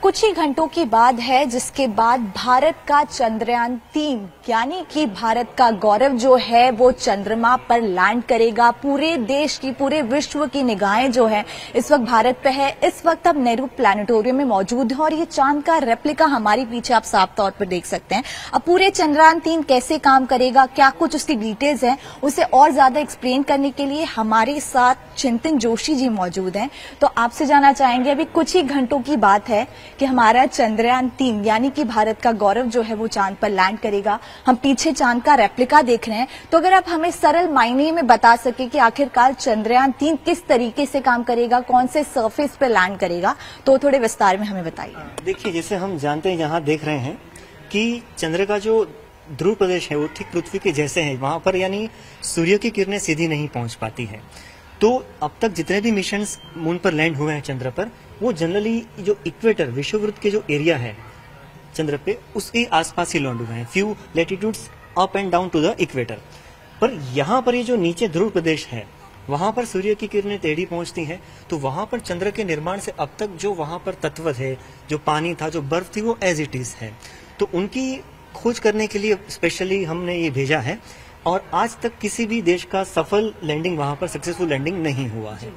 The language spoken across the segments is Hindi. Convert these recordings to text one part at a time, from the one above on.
कुछ ही घंटों की बात है जिसके बाद भारत का चंद्रयान-3 यानी कि भारत का गौरव जो है वो चंद्रमा पर लैंड करेगा। पूरे देश की, पूरे विश्व की निगाहें जो है इस वक्त भारत पे है। इस वक्त अब नेहरू प्लानिटोरियम में मौजूद है और ये चांद का रेप्लिका हमारे पीछे आप साफ तौर पर देख सकते हैं। अब पूरे चंद्रयान-3 कैसे काम करेगा, क्या कुछ उसकी डिटेल्स है, उसे और ज्यादा एक्सप्लेन करने के लिए हमारे साथ चिंतन जोशी जी मौजूद हैं। तो आपसे जानना चाहेंगे, अभी कुछ ही घंटों की बात है कि हमारा चंद्रयान-3 यानी कि भारत का गौरव जो है वो चांद पर लैंड करेगा। हम पीछे चांद का रेप्लिका देख रहे हैं, तो अगर आप हमें सरल मायने में बता सके कि आखिरकार चंद्रयान-3 किस तरीके से काम करेगा, कौन से सरफेस पर लैंड करेगा, तो थोड़े विस्तार में हमें बताइए। देखिए, जैसे हम जानते हैं, यहाँ देख रहे हैं कि चंद्र का जो ध्रुव प्रदेश है वो ठीक पृथ्वी के जैसे है। वहां पर यानी सूर्य की किरणें सीधी नहीं पहुंच पाती है। तो अब तक जितने भी मिशंस मून पर लैंड हुए हैं चंद्र पर, वो जनरली जो इक्वेटर, विषुववृत्त के जो एरिया है चंद्र पे, उसके आसपास ही लैंड हुए हैं, few latitudes up and down to the equator. पर यहाँ पर ये जो नीचे ध्रुव प्रदेश है, वहां पर सूर्य की किरणें टेढ़ी पहुंचती हैं, तो वहां पर चंद्र के निर्माण से अब तक जो वहां पर तत्व थे, जो पानी था, जो बर्फ थी, वो एज इट इज है। तो उनकी खोज करने के लिए स्पेशली हमने ये भेजा है और आज तक किसी भी देश का सफल लैंडिंग वहां पर, सक्सेसफुल लैंडिंग नहीं हुआ है।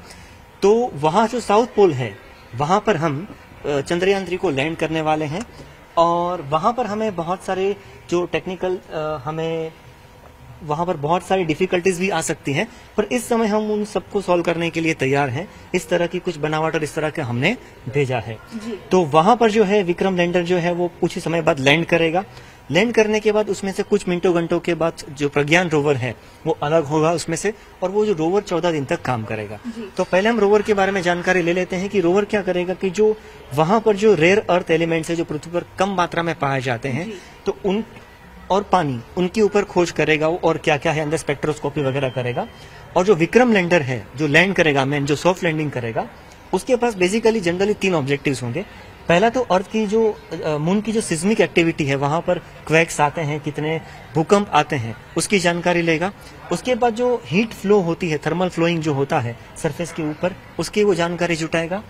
तो वहां जो साउथ पोल है, वहां पर हम चंद्रयान-3 को लैंड करने वाले हैं और वहां पर हमें बहुत सारे जो टेक्निकल हमें वहां पर बहुत सारी डिफिकल्टीज भी आ सकती हैं, पर इस समय हम उन सबको सॉल्व करने के लिए तैयार हैं। इस तरह की कुछ बनावट और इस तरह के हमने भेजा है। तो वहां पर जो है विक्रम लैंडर जो है वो कुछ ही समय बाद लैंड करेगा। लैंड करने के बाद उसमें से कुछ मिनटों घंटों के बाद जो प्रज्ञान रोवर है वो अलग होगा उसमें से, और वो जो रोवर 14 दिन तक काम करेगा। तो पहले हम रोवर के बारे में जानकारी ले लेते हैं कि रोवर क्या करेगा कि जो वहां पर जो रेयर अर्थ एलिमेंट्स है जो पृथ्वी पर कम मात्रा में पाए जाते हैं, तो उन और पानी, उनके ऊपर खोज करेगा वो, और क्या क्या है अंदर स्पेक्ट्रोस्कोपी वगैरह करेगा। और जो विक्रम लैंडर है जो लैंड करेगा, मैन जो सॉफ्ट लैंडिंग करेगा, उसके पास बेसिकली जनरली 3 ऑब्जेक्टिव्स होंगे। पहला तो अर्थ की जो मून की जो सिस्मिक एक्टिविटी है, वहां पर क्वैक्स आते हैं, कितने भूकंप आते हैं, उसकी जानकारी लेगा। उसके बाद जो हीट फ्लो होती है, थर्मल फ्लोइंग जो होता है सरफेस के ऊपर, उसकी वो जानकारी जुटाएगा।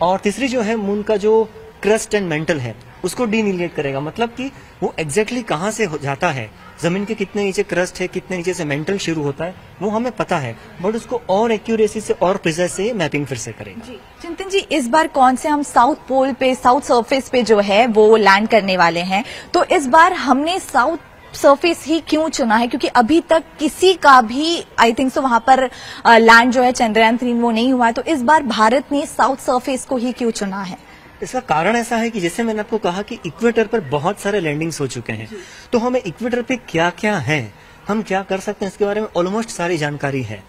और तीसरी जो है मून का जो क्रस्ट एंड मेंटल है उसको डीनिलेट करेगा, मतलब कि वो एग्जैक्टली कहाँ से जाता है, जमीन के कितने नीचे क्रस्ट है, कितने नीचे से मेंटल शुरू होता है, वो हमें पता है, बट उसको और एक्यूरेसी से और प्रिसाइज से मैपिंग फिर से करेगा। चिंतन जी, इस बार कौन से हम साउथ पोल पे, साउथ सरफेस पे जो है वो लैंड करने वाले हैं, तो इस बार हमने साउथ सरफेस ही क्यों चुना है? क्योंकि अभी तक किसी का भी आई थिंक सो वहां पर लैंड जो है चंद्रयान-3 वो नहीं हुआ है, तो इस बार भारत ने साउथ सरफेस को ही क्यों चुना है? इसका कारण ऐसा है कि जैसे मैंने आपको कहा कि इक्वेटर पर बहुत सारे लैंडिंग्स हो चुके हैं, तो हमें इक्वेटर पे क्या क्या है, हम क्या कर सकते हैं, इसके बारे में ऑलमोस्ट सारी जानकारी है।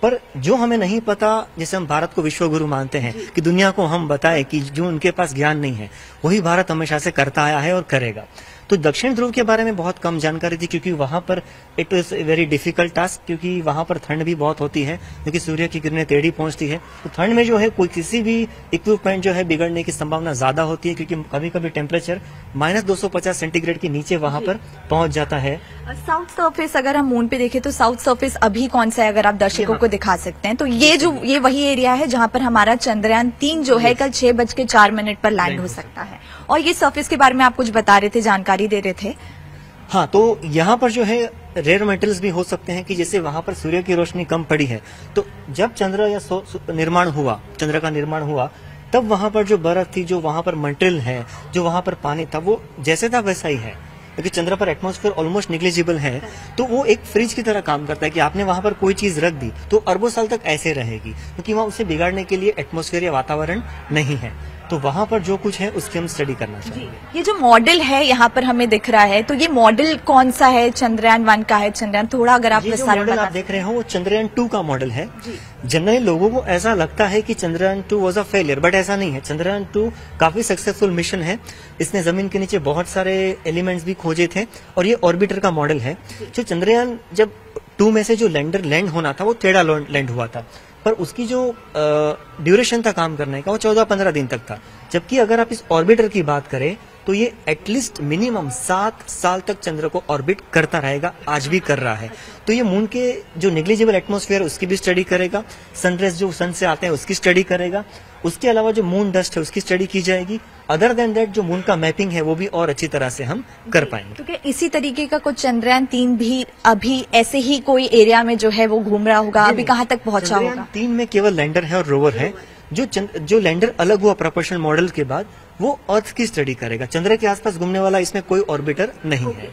पर जो हमें नहीं पता, जैसे हम भारत को विश्व गुरु मानते हैं कि दुनिया को हम बताएं कि जो उनके पास ज्ञान नहीं है वही भारत हमेशा से करता आया है और करेगा। तो दक्षिण ध्रुव के बारे में बहुत कम जानकारी थी, क्योंकि वहां पर it is a very difficult task, क्योंकि वहां पर ठंड भी बहुत होती है, क्योंकि सूर्य की किरणें टेढ़ी पहुंचती है। तो ठंड में जो है कोई किसी भी इक्विपमेंट जो है बिगड़ने की संभावना ज्यादा होती है, क्योंकि कभी कभी टेम्परेचर -250 सेंटीग्रेड के नीचे वहां पर पहुंच जाता है। साउथ सरफेस अगर हम मून पे देखें तो साउथ सरफेस अभी कौन सा है, अगर आप दर्शकों को दिखा सकते हैं, तो ये वही एरिया है जहां पर हमारा चंद्रयान-3 जो है कल 6:04 पर लैंड हो सकता है। और ये सरफेस के बारे में आप कुछ बता रहे थे, जानकारी दे रहे थे। हाँ, तो यहाँ पर जो है रेयर मेटल्स भी हो सकते हैं कि जैसे वहां पर सूर्य की रोशनी कम पड़ी है, तो जब चंद्र या चंद्र का निर्माण हुआ, तब वहां पर जो बर्फ थी, जो वहां पर मटेरियल है, जो वहां पर पानी था, वो जैसे था वैसा ही है। क्योंकि चंद्र पर एटमॉस्फेयर ऑलमोस्ट निग्लिजिबल है, तो वो एक फ्रिज की तरह काम करता है कि आपने वहां पर कोई चीज रख दी तो अरबों साल तक ऐसे रहेगी, क्योंकि वहां उसे बिगाड़ने के लिए एटमॉस्फेयर या वातावरण नहीं है। तो वहां पर जो कुछ है उसकी हम स्टडी करना चाहिए। ये जो मॉडल है यहाँ पर हमें दिख रहा है, तो ये मॉडल कौन सा है? चंद्रयान-1 का है, चंद्रयान, थोड़ा अगर आप विस्तार में आप देख रहे हो वो चंद्रयान-2 का मॉडल है। जनरली लोगों को ऐसा लगता है कि Chandrayaan-2 was a failure, but ऐसा नहीं है। चंद्रयान-2 काफी सक्सेसफुल मिशन है। इसने जमीन के नीचे बहुत सारे एलिमेंट्स भी खोजे थे, और ये ऑर्बिटर का मॉडल है। जो चंद्रयान जब 2 में से जो लैंडर लैंड होना था वो टेढ़ा लैंड हुआ था, पर उसकी जो ड्यूरेशन था काम करने का वो 14-15 दिन तक था। जबकि अगर आप इस ऑर्बिटर की बात करें तो ये एटलीस्ट मिनिमम 7 साल तक चंद्र को ऑर्बिट करता रहेगा, आज भी कर रहा है। तो ये मून के जो नेग्लिजिबल एटमॉस्फेयर उसकी भी स्टडी करेगा, सनरेज जो सन से आते हैं उसकी स्टडी करेगा, उसके अलावा जो मून डस्ट है उसकी स्टडी की जाएगी। अदर देन दैट जो मून का मैपिंग है वो भी और अच्छी तरह से हम कर पाएंगे। क्योंकि इसी तरीके का कुछ चंद्रयान-3 भी अभी ऐसे ही कोई एरिया में जो है वो घूम रहा होगा, अभी कहाँ तक पहुंचा होगा? चंद्रयान-3 में केवल लैंडर है और रोवर है। जो लैंडर अलग हुआ प्रोपल्शन मॉडल के बाद वो अर्थ की स्टडी करेगा। चंद्र के आसपास घूमने वाला इसमें कोई ऑर्बिटर नहीं है।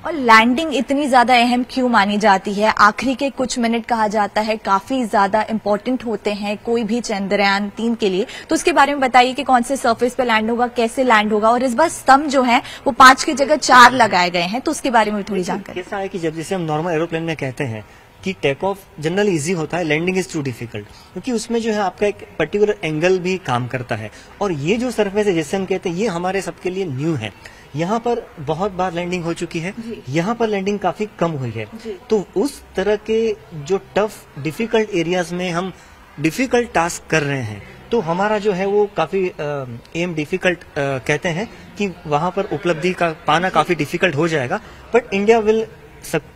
और लैंडिंग इतनी ज्यादा अहम क्यों मानी जाती है? आखिरी के कुछ मिनट कहा जाता है काफी ज्यादा इंपॉर्टेंट होते हैं कोई भी चंद्रयान-3 के लिए, तो उसके बारे में बताइए कि कौन से सरफेस पे लैंड होगा, कैसे लैंड होगा, और इस बार स्तंभ जो है वो 5 की जगह 4 लगाए गए हैं, तो उसके बारे में थोड़ी जानकारी। कैसा है कि जब जैसे हम नॉर्मल एरोप्लेन में कहते हैं कि टेक ऑफ जनरली इजी होता है, लैंडिंग इज टू डिफिकल्ट, क्योंकि उसमें जो है आपका एक पर्टिकुलर एंगल भी काम करता है। और ये जो सरफेस है जैसे हम कहते हैं ये हमारे सबके लिए न्यू है। यहाँ पर बहुत बार लैंडिंग हो चुकी है, यहाँ पर लैंडिंग काफी कम हुई है। तो उस तरह के जो टफ डिफिकल्ट एरियाज में हम डिफिकल्ट टास्क कर रहे हैं, तो हमारा जो है वो काफी एम डिफिकल्ट कहते हैं कि वहां पर उपलब्धि का पाना काफी डिफिकल्ट हो जाएगा, but India will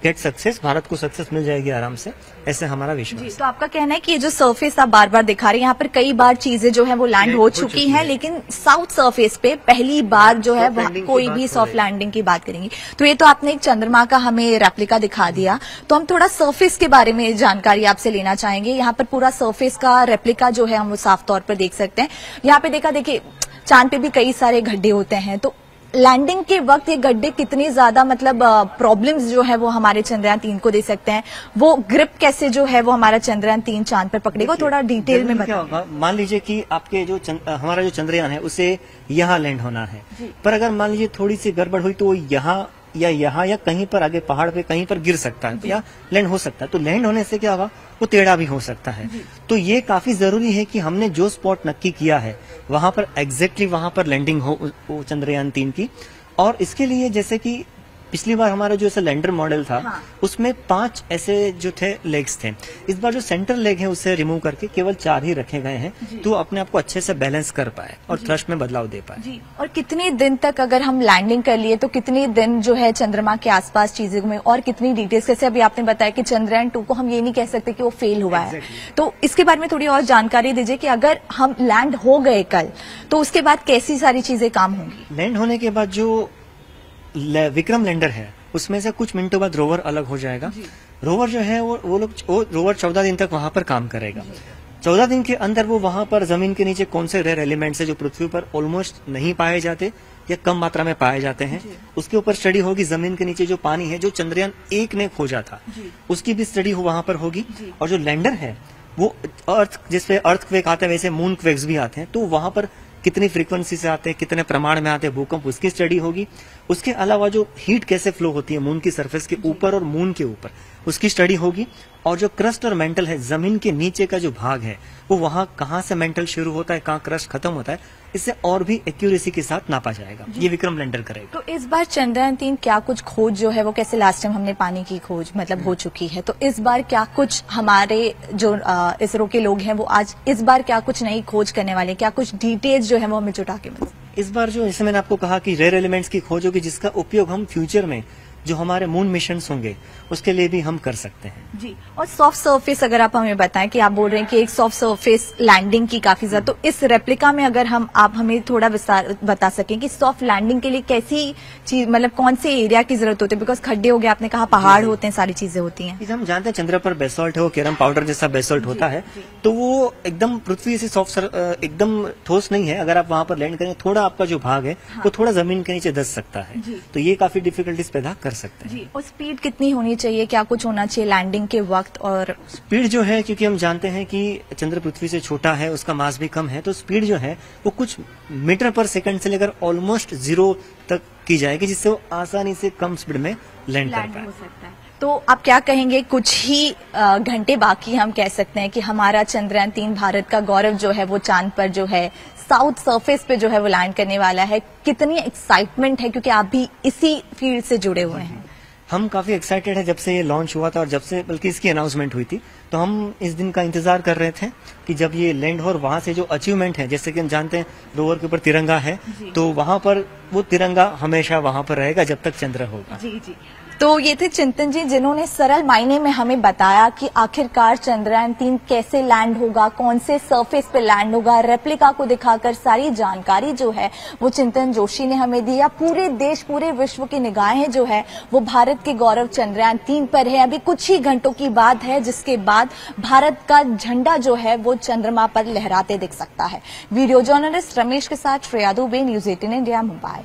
get success, Bharat को सक्सेस मिल जाएगी आराम से, ऐसे हमारा विश्वास। तो आपका कहना है कि ये जो सरफेस आप बार बार दिखा रहे हैं, यहाँ पर कई बार चीजें जो है वो लैंड हो चुकी हैं, लेकिन साउथ सरफेस पे पहली बार जो है कोई भी सॉफ्ट लैंडिंग की बात करेंगे। तो ये तो आपने एक चंद्रमा का हमें रेप्लिका दिखा दिया, तो हम थोड़ा सरफेस के बारे में जानकारी आपसे लेना चाहेंगे। यहाँ पर पूरा सरफेस का रेप्लिका जो है हम वो साफ तौर पर देख सकते हैं। यहाँ पे देखिए चांद पे भी कई सारे गड्ढे होते हैं, तो लैंडिंग के वक्त ये गड्ढे कितनी ज्यादा मतलब प्रॉब्लम्स जो है वो हमारे चंद्रयान-3 को दे सकते हैं, वो ग्रिप कैसे जो है वो हमारा चंद्रयान-3 चांद पर पकड़ेगा, थोड़ा डिटेल में बताइए। मान लीजिए कि आपके जो हमारा जो चंद्रयान है उसे यहाँ लैंड होना है, पर अगर मान लीजिए थोड़ी सी गड़बड़ हुई तो यहाँ या कहीं पर आगे पहाड़ पे कहीं पर गिर सकता है या लैंड हो सकता है। तो लैंड होने से क्या होगा, वो टेढ़ा भी हो सकता है। तो ये काफी जरूरी है कि हमने जो स्पॉट नक्की किया है वहां पर एग्जैक्टली वहां पर लैंडिंग हो चंद्रयान-3 की। और इसके लिए जैसे कि पिछली बार हमारा जो ऐसा लैंडर मॉडल था, उसमें 5 ऐसे जो थे लेग्स थे। इस बार जो सेंटर लेग है उसे रिमूव करके केवल 4 ही रखे गए हैं, तो अपने आप को अच्छे से बैलेंस कर पाए और थ्रस्ट में बदलाव दे पाए। और कितने दिन तक अगर हम लैंडिंग कर लिए तो कितने दिन जो है चंद्रमा के आसपास चीजें घूमे, और कितनी डिटेल्स, जैसे अभी आपने बताया कि चंद्रयान-2 को हम ये नहीं कह सकते कि वो फेल हुआ है, तो इसके बारे में थोड़ी और जानकारी दीजिए कि अगर हम लैंड हो गए कल तो उसके बाद कैसी सारी चीजें काम होंगी। लैंड होने के बाद जो विक्रम लैंडर है उसमें से कुछ मिनटों बाद रोवर अलग हो जाएगा। रोवर जो है वो रोवर 14 दिन तक वहां पर काम करेगा। 14 दिन के अंदर वो वहां पर जमीन के नीचे कौन से रेयर एलिमेंट्स है जो पृथ्वी पर ऑलमोस्ट नहीं पाए जाते या कम मात्रा में पाए जाते हैं, उसके ऊपर स्टडी होगी। जमीन के नीचे जो पानी है जो चंद्रयान-1 ने खोजा था उसकी भी स्टडी वहां पर होगी। और जो लैंडर है वो अर्थ, जिसपे अर्थ क्वेक आते हैं वैसे मून क्वेक्स भी आते हैं, तो वहां पर कितनी फ्रीक्वेंसी से आते हैं, कितने प्रमाण में आते हैं भूकंप, उसकी स्टडी होगी। उसके अलावा जो हीट कैसे फ्लो होती है मून की सरफेस के ऊपर और मून के ऊपर, उसकी स्टडी होगी। और जो क्रस्ट और मेंटल है, जमीन के नीचे का जो भाग है वो वहां कहाँ से मेंटल शुरू होता है, कहाँ क्रस्ट खत्म होता है, इससे और भी एक्यूरेसी के साथ नापा जाएगा। ये विक्रम लैंडर करेगा। तो इस बार चंद्रयान-3 क्या कुछ खोज जो है वो, कैसे लास्ट टाइम हमने पानी की खोज मतलब हो चुकी है, तो इस बार क्या कुछ हमारे जो इसरो के लोग हैं वो आज इस बार क्या कुछ नई खोज करने वाले, क्या कुछ डिटेल्स जो है वो हमें जुटा के मिल? इस बार जो, जैसे मैंने आपको कहा कि रेयर एलिमेंट्स की खोज होगी, जिसका उपयोग हम फ्यूचर में जो हमारे मून मिशन होंगे उसके लिए भी हम कर सकते हैं। जी, और सॉफ्ट सरफेस अगर आप हमें बताएं कि आप बोल रहे हैं कि एक सॉफ्ट सरफेस लैंडिंग की काफी ज्यादा, तो इस रेप्लिका में अगर आप हमें थोड़ा विस्तार बता सकें कि सॉफ्ट लैंडिंग के लिए कैसी चीज, मतलब कौन से एरिया की जरूरत होती है, बिकॉज खड्डे हो गए, आपने कहा पहाड़ होते हैं, सारी चीजें होती हैं। हम जानते हैं चंद्र पर बेसॉल्ट है, वो कैरम पाउडर जैसा बेसॉल्ट होता है, तो वो एकदम पृथ्वी से सॉफ्ट एकदम ठोस नहीं है। अगर आप वहां पर लैंड करेंगे, थोड़ा आपका जो भाग है वो थोड़ा जमीन के नीचे धंस सकता है, तो ये काफी डिफिकल्टीज पैदा कर सकते हैं। और स्पीड कितनी होनी चाहिए, क्या कुछ होना चाहिए लैंडिंग के वक्त? और स्पीड जो है, क्योंकि हम जानते हैं कि चंद्र पृथ्वी से छोटा है, उसका मास भी कम है, तो स्पीड जो है वो कुछ मीटर पर सेकंड से लेकर ऑलमोस्ट 0 तक की जाएगी, जिससे वो आसानी से कम स्पीड में लैंड कर पाए। हो सकता है। तो आप क्या कहेंगे, कुछ ही घंटे बाकी हम कह सकते हैं कि हमारा चंद्रयान-3 भारत का गौरव जो है वो चांद पर जो है साउथ सरफेस पे जो है वो लैंड करने वाला है। कितनी एक्साइटमेंट है, क्योंकि आप भी इसी फील्ड से जुड़े हुए हैं। हम काफी एक्साइटेड है जब से ये लॉन्च हुआ था, और जब से बल्कि इसकी अनाउंसमेंट हुई थी, तो हम इस दिन का इंतजार कर रहे थे कि जब ये लैंड हो, और वहां से जो अचीवमेंट है, जैसे कि हम जानते हैं रोवर के ऊपर तिरंगा है, तो वहां पर वो तिरंगा हमेशा वहां पर रहेगा जब तक चंद्र होगा। जी जी। तो ये थे चिंतन जी, जिन्होंने सरल मायने में हमें बताया कि आखिरकार चंद्रयान-3 कैसे लैंड होगा, कौन से सरफेस पे लैंड होगा। रेप्लिका को दिखाकर सारी जानकारी जो है वो चिंतन जोशी ने हमें दिया। पूरे देश, पूरे विश्व की निगाहें जो है वो भारत के गौरव चंद्रयान-3 पर है। अभी कुछ ही घंटों की बात है जिसके बाद भारत का झंडा जो है वो चंद्रमा पर लहराते दिख सकता है। वीडियो जर्नलिस्ट रमेश के साथ श्रेया दुबे, न्यूज 18 इंडिया, मुंबई।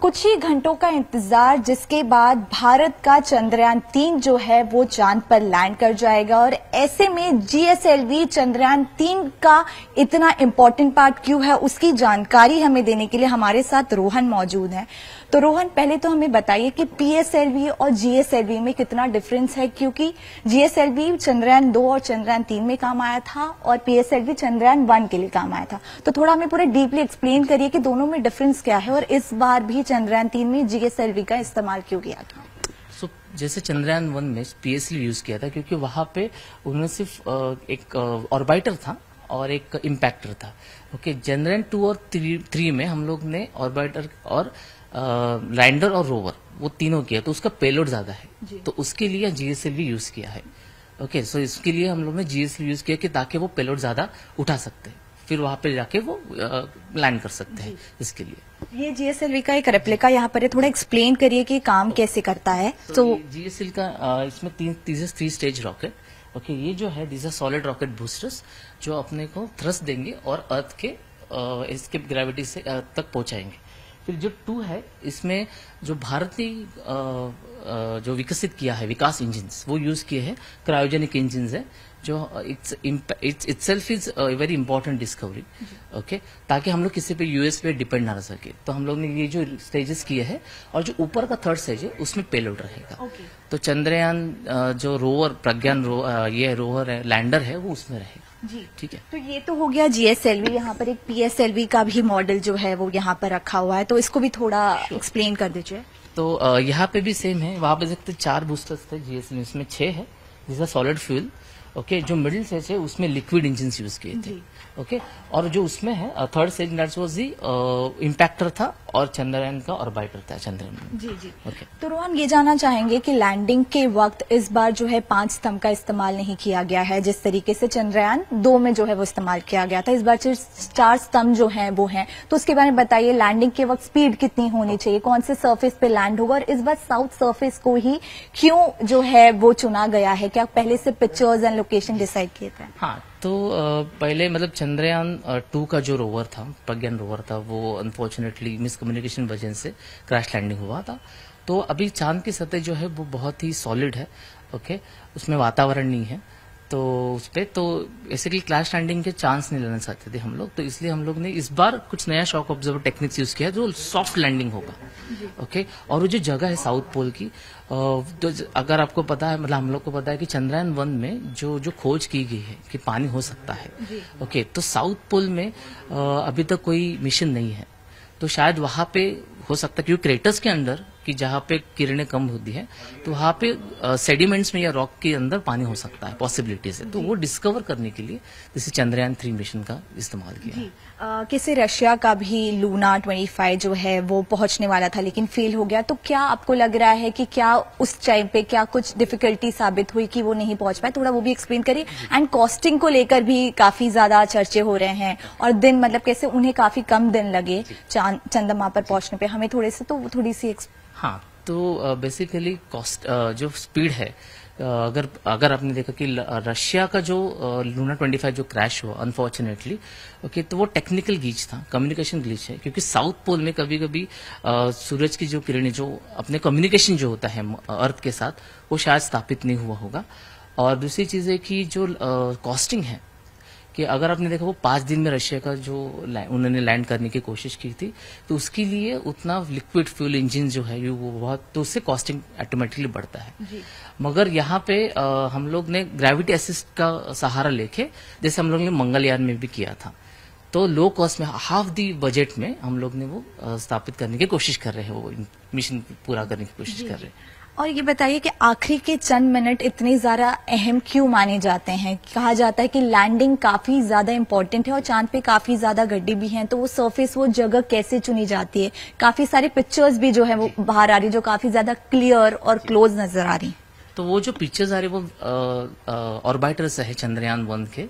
कुछ ही घंटों का इंतजार जिसके बाद भारत का चंद्रयान-3 जो है वो चांद पर लैंड कर जाएगा। और ऐसे में जीएसएलवी चंद्रयान-3 का इतना इंपॉर्टेंट पार्ट क्यों है, उसकी जानकारी हमें देने के लिए हमारे साथ रोहन मौजूद है। तो रोहन, पहले तो हमें बताइए कि पीएसएलवी और जीएसएलवी में कितना डिफरेंस है, क्योंकि जीएसएलवी चंद्रयान-2 और चंद्रयान-3 में काम आया था और पीएसएलवी चंद्रयान-1 के लिए काम आया था। तो थोड़ा हमें पूरे डीपली एक्सप्लेन करिए कि दोनों में डिफरेंस क्या है और इस बार भी चंद्रयान-3 में जीएसएलवी का इस्तेमाल क्यों किया था। जैसे चंद्रयान-1 में पीएसएलवी यूज किया था क्योंकि वहां पे उन्होंने सिर्फ एक ऑर्बिटर था और एक इम्पैक्टर था। ओके, चंद्रयान-2 और 3 में हम लोग ने ऑर्बिटर और लैंडर और रोवर वो तीनों किया, तो उसका पेलोड ज्यादा है, तो उसके लिए जीएसएलवी यूज किया है। ओके, सो इसके लिए हम लोग ने जीएसएलवी यूज किया कि ताकि वो पेलोड ज्यादा उठा सकते हैं, फिर वहां पे जाके वो लैंड कर सकते हैं। इसके लिए ये जीएसएलवी का एक रेप्लिका यहाँ पर है, थोड़ा एक्सप्लेन करिए कि काम कैसे करता है। तो जीएसएलवी का इसमें 3 स्टेज रॉकेट। ओके, ये जो है this are solid rocket boosters जो अपने को थ्रस्ट देंगे और अर्थ के इसके ग्रेविटी से तक पहुंचाएंगे। फिर जो 2 है, इसमें जो भारत ने जो विकसित किया है विकास इंजिन्स वो यूज किए हैं, क्रायोजेनिक इंजिन्स है, जो itself is very important discovery. Okay, ताकि हम लोग किसी पे यूएस पे डिपेंड ना रह सके, तो हम लोग ने ये जो स्टेजेस किए हैं और जो ऊपर का 3rd स्टेज है उसमें पेलोड रहेगा। तो चंद्रयान जो रोवर प्रज्ञान ये रोवर है, लैंडर है, वो उसमें रहेगा। जी ठीक है। तो ये तो हो गया जीएसएलवी। यहाँ पर एक पीएसएलवी का भी मॉडल जो है वो यहाँ पर रखा हुआ है, तो इसको भी थोड़ा एक्सप्लेन कर दीजिए। तो यहाँ पे भी सेम है, वहां पे देखते 4 बूस्टर्स थे जीएसएलवी, इसमें 6 है जिसका सॉलिड फ्यूल। ओके, जो मिडिल स्टेज है उसमें लिक्विड इंजन यूज किए थे। ओके, और जो उसमें है 3rd stage that was the impactor था और चंद्रयान का ऑर्बिटर था चंद्रयान। जी जी। ओके, तो रोहन, ये जानना चाहेंगे कि लैंडिंग के वक्त इस बार जो है 5 स्तंभ का इस्तेमाल नहीं किया गया है, जिस तरीके से चंद्रयान-2 में जो है वो इस्तेमाल किया गया था। इस बार 4 स्तंभ जो है वो हैं, तो उसके बारे में बताइए। लैंडिंग के वक्त स्पीड कितनी होनी चाहिए, कौन से सरफेस पे लैंड होगा, और इस बार साउथ सरफेस को ही क्यों जो है वो चुना गया है? क्या पहले से पिक्चर्स एंड लोकेशन डिसाइड किए थे? हाँ, तो पहले मतलब चंद्रयान-2 का जो रोवर था, प्रज्ञान रोवर था, वो अनफॉर्चुनेटली मिसकम्युनिकेशन वजह से क्रैश लैंडिंग हुआ था। तो अभी चांद की सतह जो है वो बहुत ही सॉलिड है। ओके, उसमें वातावरण नहीं है, तो उस पे तो बेसिकली क्रैश लैंडिंग के चांस नहीं लेना चाहते थे हम लोग, तो इसलिए हम लोग ने इस बार कुछ नया शॉक ऑब्जर्वर टेक्निक्स यूज किया जो सॉफ्ट लैंडिंग होगा। ओके, और वो जो जगह है साउथ पोल की, तो अगर आपको पता है, मतलब हम लोग को पता है कि चंद्रयान-1 में जो खोज की गई है कि पानी हो सकता है। ओके, तो साउथ पोल में अभी तक कोई मिशन नहीं है, तो शायद वहां पे हो सकता है, क्योंकि क्रेटर्स के अंदर कि जहां पे किरणें कम होती है, तो वहां पे सेडिमेंट्स में या रॉक के अंदर पानी हो सकता है, पॉसिबिलिटीज है। तो वो डिस्कवर करने के लिए जैसे चंद्रयान-3 मिशन का इस्तेमाल किया। किसी रशिया का भी लूना 25 जो है वो पहुंचने वाला था लेकिन फेल हो गया, तो क्या आपको लग रहा है कि क्या उस टाइम पे क्या कुछ डिफिकल्टी साबित हुई कि वो नहीं पहुंच पाए? थोड़ा वो भी एक्सप्लेन करिए। एंड कॉस्टिंग को लेकर भी काफी ज्यादा चर्चे हो रहे हैं, और दिन मतलब कैसे उन्हें काफी कम दिन लगे चंद्रमा पर पहुंचने पे, हमें थोड़ी सी हाँ, तो बेसिकली कॉस्ट जो स्पीड है, अगर आपने देखा कि रशिया का जो लूना 25 जो क्रैश हुआ अनफॉर्चुनेटली, ओके, तो वो टेक्निकल ग्लिच था, कम्युनिकेशन ग्लिच है, क्योंकि साउथ पोल में कभी कभी सूरज की जो किरणें, जो अपने कम्युनिकेशन जो होता है अर्थ के साथ, वो शायद स्थापित नहीं हुआ होगा। और दूसरी चीज है कि जो कॉस्टिंग है, कि अगर आपने देखा वो 5 दिन में रशिया का जो उन्होंने लैंड करने की कोशिश की थी, तो उसके लिए उतना लिक्विड फ्यूल इंजन जो है वो बहुत, तो उससे कॉस्टिंग ऑटोमेटिकली बढ़ता है। मगर यहाँ पे हम लोग ने ग्रेविटी असिस्ट का सहारा लेके, जैसे हम लोग ने मंगलयान में भी किया था, तो लो कॉस्ट में हाफ दी बजट में हम लोग ने वो स्थापित करने की कोशिश कर रहे हैं, वो मिशन पूरा करने की कोशिश कर रहे हैं। और ये बताइए कि आखिरी के चंद मिनट इतने ज्यादा अहम क्यों माने जाते हैं? कहा जाता है कि लैंडिंग काफी ज्यादा इंपॉर्टेंट है और चांद पे काफी ज्यादा गड्ढे भी हैं, तो वो सरफेस, वो जगह कैसे चुनी जाती है? काफी सारी पिक्चर्स भी जो है वो बाहर आ रही, जो काफी ज्यादा क्लियर और क्लोज नजर आ रही। तो वो जो पिक्चर्स आ रही वो ऑर्बिटर से है, चंद्रयान-1 के।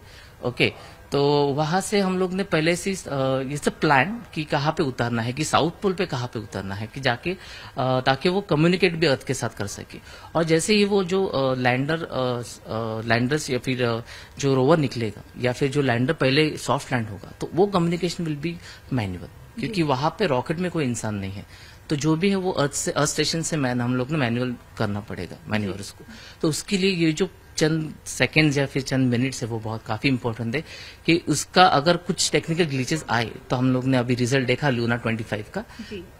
ओके, तो वहां से हम लोग ने पहले से ये सब प्लान कि कहाँ पे उतरना है, कि साउथ पोल पे कहाँ पे उतरना है, कि जाके ताकि वो कम्युनिकेट भी अर्थ के साथ कर सके। और जैसे ही वो जो लैंडर्स या फिर जो रोवर निकलेगा या फिर जो लैंडर पहले सॉफ्ट लैंड होगा, तो वो कम्युनिकेशन विल बी मैन्युअल, क्योंकि वहां पे रॉकेट में कोई इंसान नहीं है। तो जो भी है वो अर्थ स्टेशन से हम लोग ने मैनुअल करना पड़ेगा, मैन्युअल उसको। तो उसके लिए ये जो चंद सेकंड्स या फिर चंद मिनट्स है वो बहुत काफी इंपॉर्टेंट है कि उसका अगर कुछ टेक्निकल ग्लिचेस आए, तो हम लोग ने अभी रिजल्ट देखा लूना 25 का,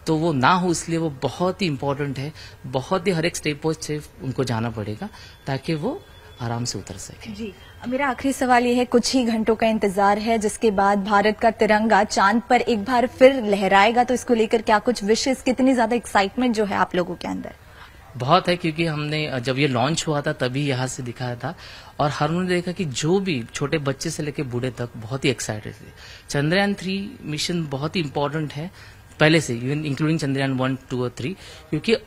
तो वो ना हो, इसलिए वो बहुत ही इंपॉर्टेंट है। बहुत ही हर एक स्टेप से उनको जाना पड़ेगा ताकि वो आराम से उतर सके। जी, मेरा आखिरी सवाल ये है, कुछ ही घंटों का इंतजार है जिसके बाद भारत का तिरंगा चांद पर एक बार फिर लहराएगा, तो इसको लेकर क्या कुछ विशेष, कितनी ज्यादा एक्साइटमेंट जो है आप लोगों के अंदर? बहुत है, क्योंकि हमने जब ये लॉन्च हुआ था तभी यहाँ से दिखाया था और हर उन्होंने देखा कि जो भी छोटे बच्चे से लेकर बूढ़े तक बहुत ही एक्साइटेड थे। चंद्रयान-3 मिशन बहुत ही इंपॉर्टेंट है पहले से, इवन इंक्लूडिंग चंद्रयान-1, 2 और 3, क्योंकि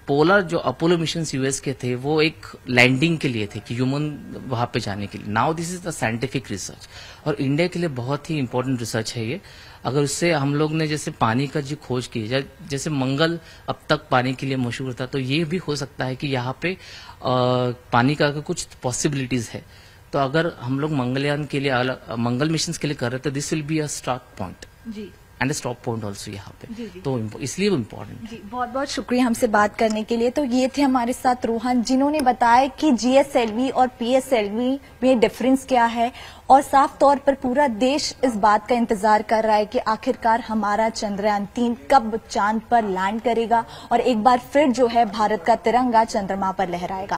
पोलर जो अपोलो मिशन यूएस के थे वो एक लैंडिंग के लिए थे कि ह्यूमन वहां पे जाने के लिए। Now this is the scientific research और इंडिया के लिए बहुत ही इंपॉर्टेंट रिसर्च है ये। अगर उससे हम लोग ने जैसे पानी का जो खोज की, जैसे मंगल अब तक पानी के लिए मशहूर था, तो ये भी हो सकता है कि यहाँ पे पानी का कुछ पॉसिबिलिटीज है। तो अगर हम लोग मंगलयान के लिए, मंगल मिशन के लिए कर रहे, तो this will be a start point G, and stop point also यहाँ पे। तो इसलिए वो इम्पोर्टेंट। जी, बहुत बहुत शुक्रिया हमसे बात करने के लिए। तो ये थे हमारे साथ रोहन, जिन्होंने बताया कि जीएसएलवी और पीएसएलवी में डिफरेंस क्या है, और साफ तौर पर पूरा देश इस बात का इंतजार कर रहा है कि आखिरकार हमारा चंद्रयान-3 कब चांद पर लैंड करेगा और एक बार फिर जो है भारत का तिरंगा चंद्रमा पर लहराएगा।